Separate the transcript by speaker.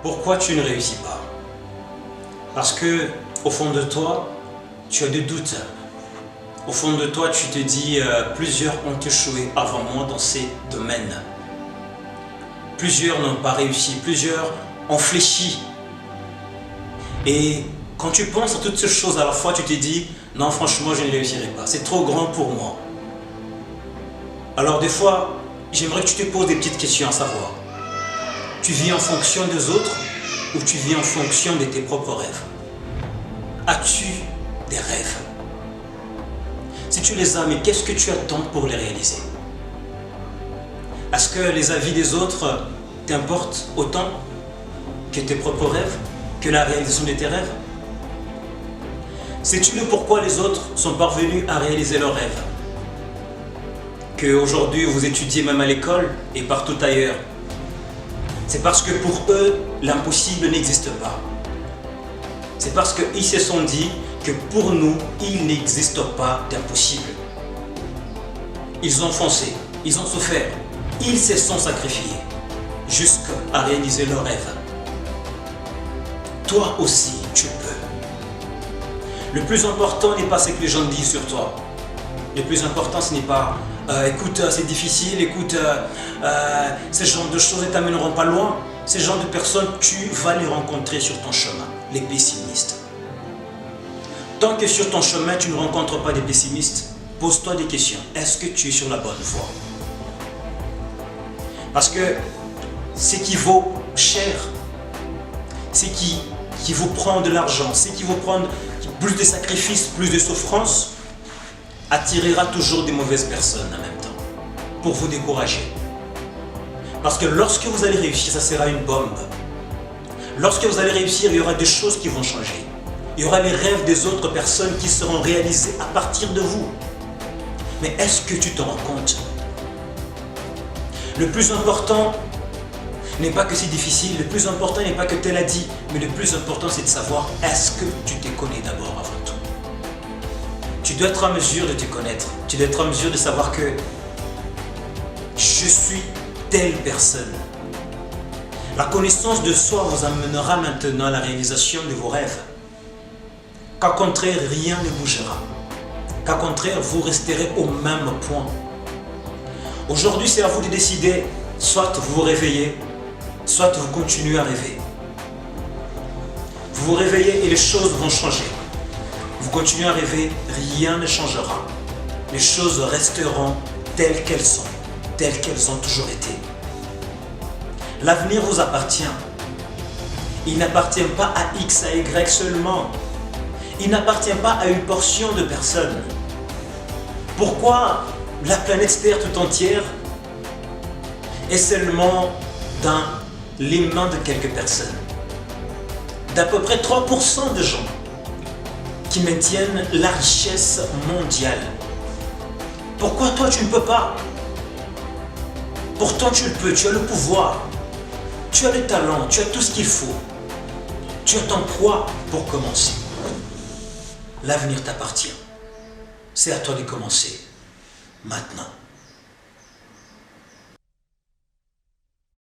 Speaker 1: Pourquoi tu ne réussis pas? Parce que au fond de toi, tu as des doutes. Au fond de toi, tu te dis plusieurs ont échoué avant moi dans ces domaines. Plusieurs n'ont pas réussi, plusieurs ont fléchi. Et quand tu penses à toutes ces choses à la fois, tu te dis non, franchement, je ne réussirai pas. C'est trop grand pour moi. Alors des fois, j'aimerais que tu te poses des petites questions à savoir. Tu vis en fonction des autres ou tu vis en fonction de tes propres rêves? As-tu des rêves? Si tu les as, mais qu'est-ce que tu attends pour les réaliser? Est-ce que les avis des autres t'importent autant que tes propres rêves, que la réalisation de tes rêves? Sais-tu le pourquoi les autres sont parvenus à réaliser leurs rêves? Qu'aujourd'hui vous étudiez même à l'école et partout ailleurs. C'est parce que pour eux, l'impossible n'existe pas. C'est parce qu'ils se sont dit que pour nous, il n'existe pas d'impossible. Ils ont foncé, ils ont souffert, ils se sont sacrifiés jusqu'à réaliser leurs rêves. Toi aussi, tu peux. Le plus important n'est pas ce que les gens disent sur toi. Le plus important, ce n'est pas écoute, c'est difficile, écoute, ce genre de choses ne t'amèneront pas loin. Ces genres de personnes, tu vas les rencontrer sur ton chemin, les pessimistes. Tant que sur ton chemin, tu ne rencontres pas des pessimistes, pose-toi des questions. Est-ce que tu es sur la bonne voie? Parce que ce qui vaut cher, ce qui vous prend de l'argent, ce qui vous prend plus de sacrifices, plus de souffrances, attirera toujours des mauvaises personnes en même temps, pour vous décourager. Parce que lorsque vous allez réussir, ça sera une bombe. Lorsque vous allez réussir, il y aura des choses qui vont changer. Il y aura les rêves des autres personnes qui seront réalisés à partir de vous. Mais est-ce que tu te rends compte? Le plus important n'est pas que c'est difficile, le plus important n'est pas que tel a dit, mais le plus important c'est de savoir est-ce que tu te connais d'abord avant tout. Tu dois être en mesure de te connaître, tu dois être en mesure de savoir que je suis telle personne. La connaissance de soi vous amènera maintenant à la réalisation de vos rêves. Qu'au contraire, rien ne bougera. Qu'au contraire, vous resterez au même point. Aujourd'hui, c'est à vous de décider, soit vous vous réveillez, soit vous continuez à rêver. Vous vous réveillez et les choses vont changer. Vous continuez à rêver, rien ne changera. Les choses resteront telles qu'elles sont, telles qu'elles ont toujours été. L'avenir vous appartient. Il n'appartient pas à X, à Y seulement. Il n'appartient pas à une portion de personnes. Pourquoi la planète Terre tout entière est seulement dans les mains de quelques personnes? D'à peu près 3% de gens qui maintiennent la richesse mondiale. Pourquoi toi tu ne peux pas? Pourtant tu le peux, tu as le pouvoir, tu as le talent, tu as tout ce qu'il faut. Tu as ton poids pour commencer. L'avenir t'appartient. C'est à toi de commencer maintenant.